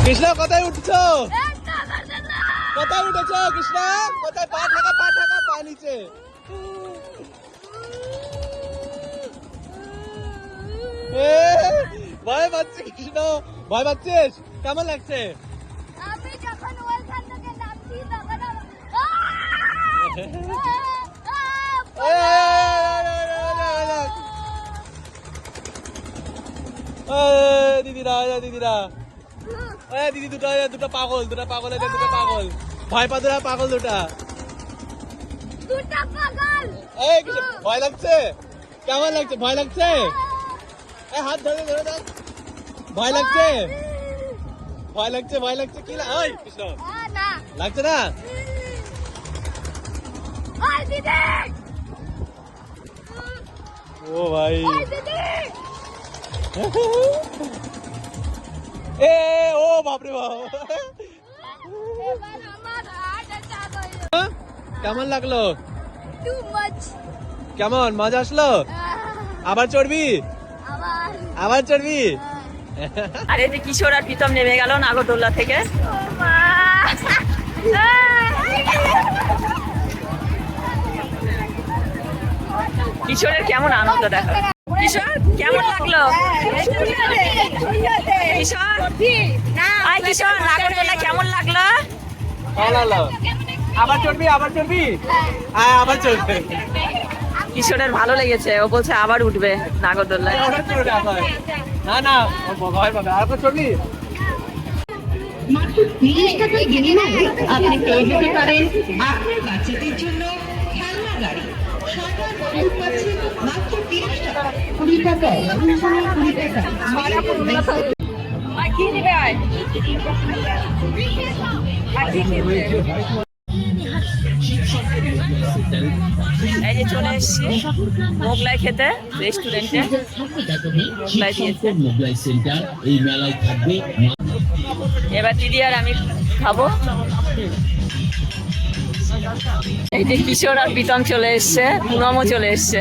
কৃষ্ণ কোথায় উঠছো? কোথায় উঠেছো কৃষ্ণ? কোথায়? পা ঠাকা পা নিচে। ভয় পাচ্ছে কৃষ্ণ, ভয় পাচ্ছিস? কেমন লাগছে? আমি যখন ওইখান থেকে নামছি তখন দিদিরা দিদিরা দিদি দুটো পাগল দুটো পাগল ভয় পা দুটা পাগল দুটা পাগল। ভয় লাগছে? কেমন লাগছে? ভয় লাগছে? হাত ধরে ধরে দেখ। ভয় লাগছে? ভয় লাগছে? ভয় লাগছে কি? কৃষ্ণ না লাগছে না? দিদি, ও ভাই দিদি ও বাপরে বাপ। কেমন লাগলো? Too much. কেমন মজা আসলো? আবার চড়বি? আবার চড়বি? আর এই যে কিশোর আর প্রীতম নেমে গেল নাগরদোল্লা থেকে। কিশোরের কেমন আনন্দ দেখা। কিশোর কেমন লাগলো? কিশোর কিশোর নাগরদোল্লা কেমন লাগলো? আবার চড়বি? আবার চড়বি? হ্যাঁ আবার চড়বে। কিশোরের ভালো লেগেছে, ও বলছে আবার উঠবে নাগরদোল্লায়। না না ভয় পাবে। আবার চড়বি? মাত্র 30 টাকায় বিনিময়ে আপনি পেয়ে যেতে পারেন আপনার বাচ্চাদের জন্য খেলনা গাড়ি। সরকার বহন পাচ্ছেন মাত্র 30 টাকা। 20 টাকায় 20 টাকা। এই যে চলে এসছি মোগলাই খেতে রেস্টুরেন্টে। মোগলাই দিয়েছে। এবার দিদি আর আমি খাবো। এই যে কিশোর আর প্রীতম চলে এসছে, পুনমও চলে এসছে।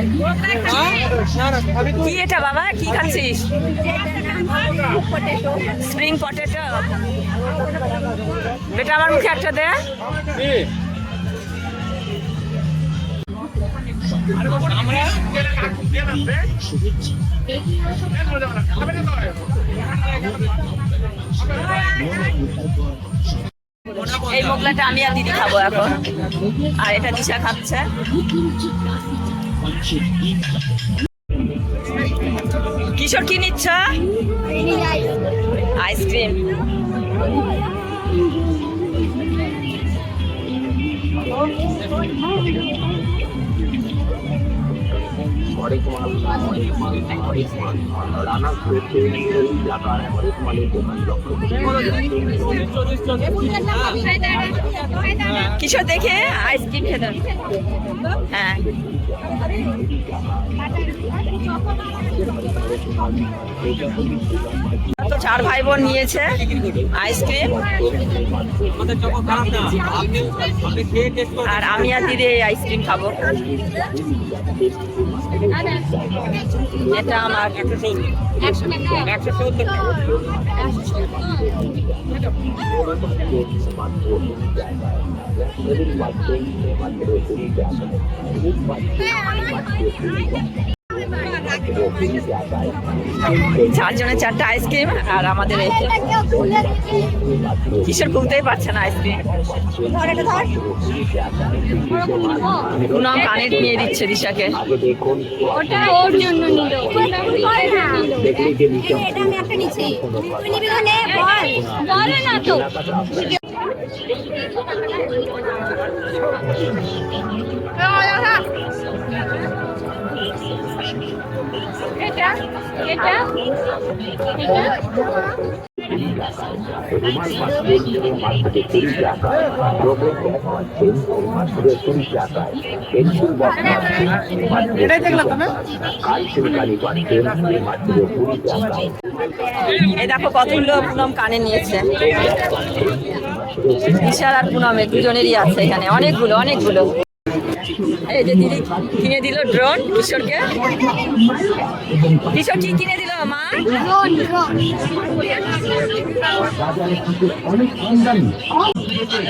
কি এটা বাবা, কি খাচ্ছিস? Spring potato. বেটা আমার মুখে একটা দে। এই মোগলাটা আমি আর দিদি খাবো এখন, আর এটা দিশা খাচ্ছে। কিশোর কি নিচ্ছ? আইসক্রিম। কিশোর দেখে আইসক্রিম খেতে। হ্যাঁ তো 4 ভাই বোন নিয়েছে আইসক্রিম, আর আমি আর দিদি এই আইসক্রিম খাবো। এটা আমার 170 টাকা। চারজনের 4টা আইসক্রিম, আর আমাদের কিশোর খুলতেই পারছে না আইসক্রিম। পুনম কানেক্ট নিয়ে দিচ্ছে দিশাকে। ওটা ওর জন্য নিল। এটা আমি একটা নিচ্ছি। তুই নিবি মানে বল। বলে না তো। এটা এটা এটাই দেখলাম না। এই দেখো কতগুলো পুনম কানে নিয়েছে। দিশার আর পুনমের দুজনেরই আছে এখানে অনেকগুলো অনেকগুলো। এই যে দিদি কিনে দিল ড্রোন কিশোরকে। কিশোর কি কিনে দিল মা?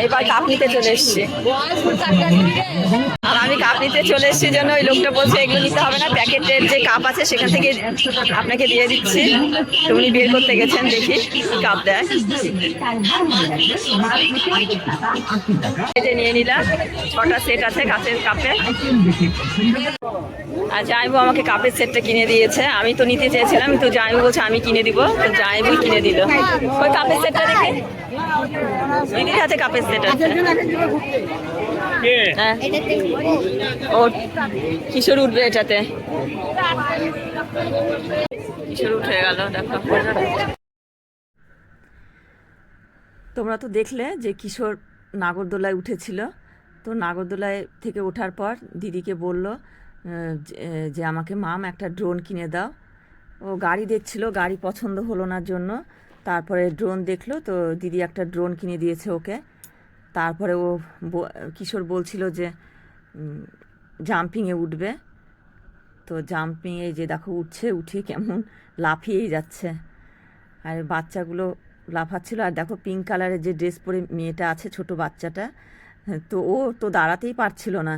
এবার কাপ নিতে চলে এসছি, আর আমি কাপ নিতে চলে এসছি জন্য ওই লোকটা বলছে এগুলো নিতে হবে না, প্যাকেটের যে কাপ আছে সেখান থেকে আপনাকে দিয়ে দিচ্ছি। তো উনি বের করতে গেছেন, দেখি কাপ দেয়। এটা নিয়ে নিলাম, 6টা সেট আছে কাঁচের কাপে। আর জামাইবু আমাকে কাপের সেটটা কিনে দিয়েছে, আমি তো নিতে চেয়েছিলাম, তো জামাইবু বলছে আমি কিনে দিব, তো জামাইবুই কিনে দিল। ওই কাপের সেটটা দেখে দিদির হাতে কাপের সেট আছে। হ্যাঁ, ও কিশোর উঠবে এটাতে, কিশোর উঠে গেল। দেখো, তোমরা তো দেখলে যে কিশোর নাগরদোলায় উঠেছিল। তো নাগরদোলায় থেকে ওঠার পর দিদিকে বলল যে আমাকে মাম একটা ড্রোন কিনে দাও। ও গাড়ি দেখছিল, গাড়ি পছন্দ হলো না জন্য তারপরে ড্রোন দেখলো, তো দিদি একটা ড্রোন কিনে দিয়েছে ওকে। তারপরে ও কিশোর বলছিল যে জাম্পিংয়ে উঠবে, তো জাম্পিংয়ে যে দেখো উঠছে, উঠে কেমন লাফিয়েই যাচ্ছে। আর বাচ্চাগুলো লাফাচ্ছিল। আর দেখো পিঙ্ক কালারের যে ড্রেস পরে মেয়েটা আছে, ছোট বাচ্চাটা, তো ও তো দাঁড়াতেই পারছিল না,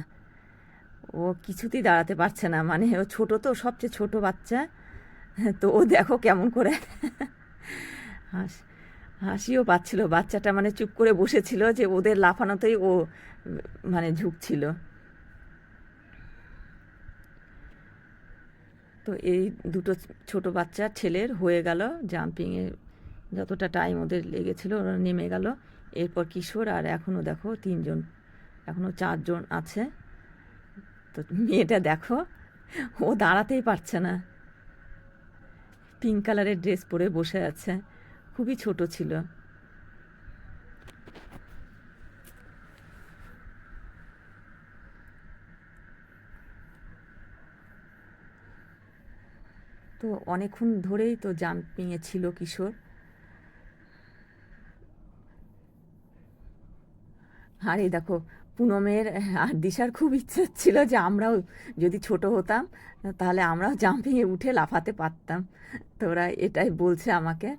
ও কিছুতেই দাঁড়াতে পারছে না, মানে ও ছোটো তো, সবচেয়ে ছোট বাচ্চা। তো ও দেখো কেমন করে হাসিও পাচ্ছিল বাচ্চাটা, মানে চুপ করে বসেছিল যে ওদের লাফানোতেই ও মানে ঝুঁকছিল। তো এই দুটো ছোট বাচ্চা ছেলের হয়ে গেল জাম্পিংয়ে, যতটা টাইম ওদের লেগেছিল ওরা নেমে গেল। এরপর কিশোর, আর এখনও দেখো 3জন, এখনও 4জন আছে। তো মেয়েটা দেখো ও দাঁড়াতেই পারছে না, পিঙ্ক কালারের ড্রেস পরে বসে আছে, খুবই ছোট ছিল। তো অনেকক্ষণ ধরেই তো জাম্পিংয়ে ছিল কিশোর। আর এই দেখো পুনমের আর দিশার খুব ইচ্ছে ছিল যে আমরাও যদি ছোট হতাম তাহলে আমরাও জাম্পিংয়ে উঠে লাফাতে পারতাম। তো ওরা এটাই বলছে আমাকে।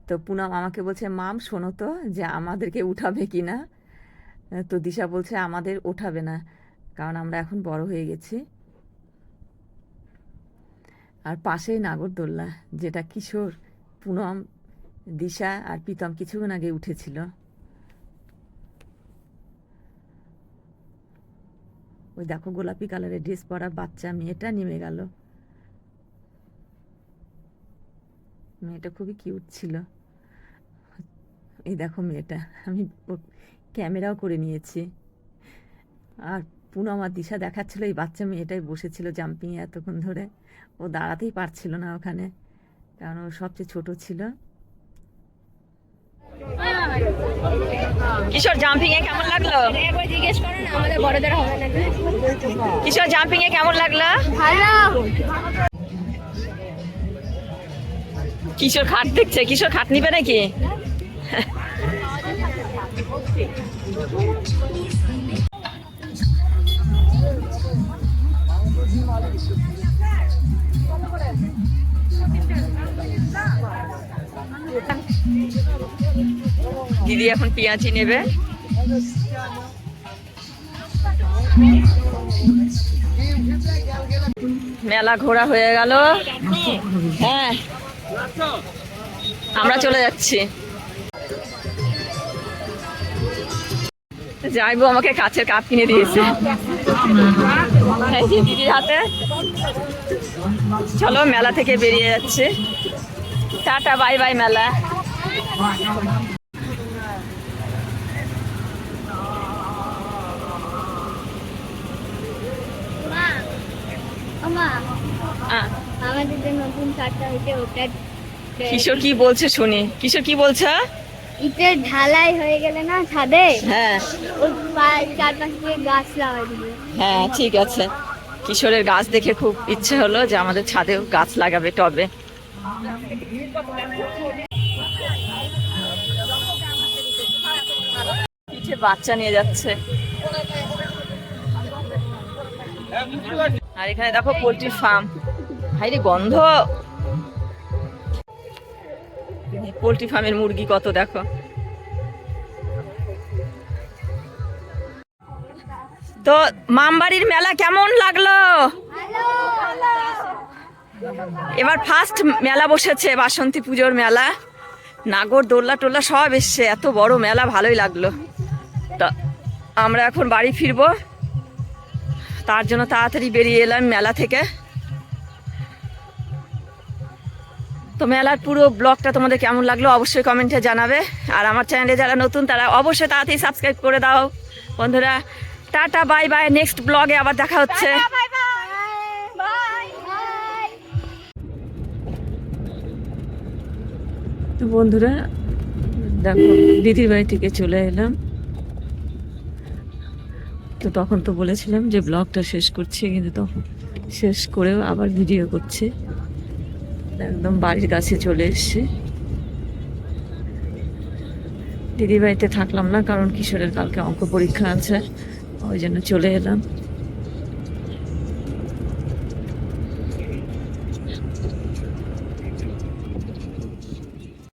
তো পুনম আমাকে বলছে মাম শোনো তো, যে আমাদেরকে উঠাবে কি না। তো দিশা বলছে আমাদের ওঠাবে না, কারণ আমরা এখন বড় হয়ে গেছি। আর পাশেই নাগরদোল্লা, যেটা কিশোর, পুনম, দিশা আর প্রীতম কিছুক্ষণ আগে উঠেছিল। ওই দেখো গোলাপি কালারের ড্রেস পরা বাচ্চা মেয়েটা নেমে গেল। মেয়েটা খুবই কিউট ছিল। এই দেখো মেয়েটা, আমি ক্যামেরাও করে নিয়েছি। আর পুনম আর দিশা দেখাচ্ছিল এই বাচ্চা মেয়েটাই বসেছিল জাম্পিংয়ে এতক্ষণ ধরে, ও দাঁড়াতেই পারছিল না ওখানে, কারণ ও সবচেয়ে ছোট ছিল। কিশোর জাম্পিং এ কেমন লাগলো? একবার জিজ্ঞেস করো না, আমাদের বড়দের হবে না। কিশোর জাম্পিং এ কেমন লাগলো? ভালো। কিশোর খাট দেখছে, কিশোর খাট নিবে নাকি? দিদি এখন পেঁয়াজি নেবে। মেলা ঘোরা হয়ে গেল। হ্যাঁ, আমরা চলে যাচ্ছি। যাইবো আমাকে কাচের কাপ কিনে দিয়েছে দিদির হাতে। চলো মেলা থেকে বেরিয়ে যাচ্ছে, টাটা বাই বাই মেলা। আমাদের যে নতুন ছাদটা হয়েছে ওটা কিশোর কি বলছে শুনি। কিশোর কি বলছে? ইটের ঢালাই হয়ে গেলে না ছাদে, হ্যাঁ ওই চারপাশে দিয়ে গাছ লাগাই দিবে। হ্যাঁ ঠিক আছে। কিশোরের গাছ দেখে খুব ইচ্ছে হলো যে আমাদের ছাদেও গাছ লাগাবে টবে। পিঠে বাচ্চা নিয়ে যাচ্ছে। আর এখানে দেখো পোল্ট্রি ফার্ম, হাইরে গন্ধ। পোলট্রি ফার্মের মুরগি কত দেখো। তো মামবাড়ির মেলা কেমন লাগলো? এবার ফার্স্ট মেলা বসেছে, বাসন্তী পুজোর মেলা। নাগর দোল্লা টোল্লা সব এসছে, এত বড় মেলা, ভালোই লাগলো। তা আমরা এখন বাড়ি ফিরবো, তার জন্য তাড়াতাড়ি বেরিয়ে এলাম মেলা থেকে। তো মেলার পুরো ব্লগটা তোমাদের কেমন লাগলো অবশ্যই কমেন্টে জানাবে। আর আমার চ্যানেলে যারা নতুন তারা অবশ্যই তাড়াতাড়ি সাবস্ক্রাইব করে দাও বন্ধুরা। টাটা, বাই বাই, নেক্সট ব্লগে আবার দেখা হচ্ছে। তো বন্ধুরা দেখো দিদির বাড়ি থেকে চলে এলাম। তো তখন তো বলেছিলাম যে ব্লগটা শেষ করছি, কিন্তু তখন শেষ করেও আবার ভিডিও করছি। একদম বাড়ির কাছে চলে এসেছি। দিদির বাড়িতে থাকলাম না, কারণ কিশোরের কালকে অঙ্ক পরীক্ষা আছে, ওই জন্য চলে এলাম।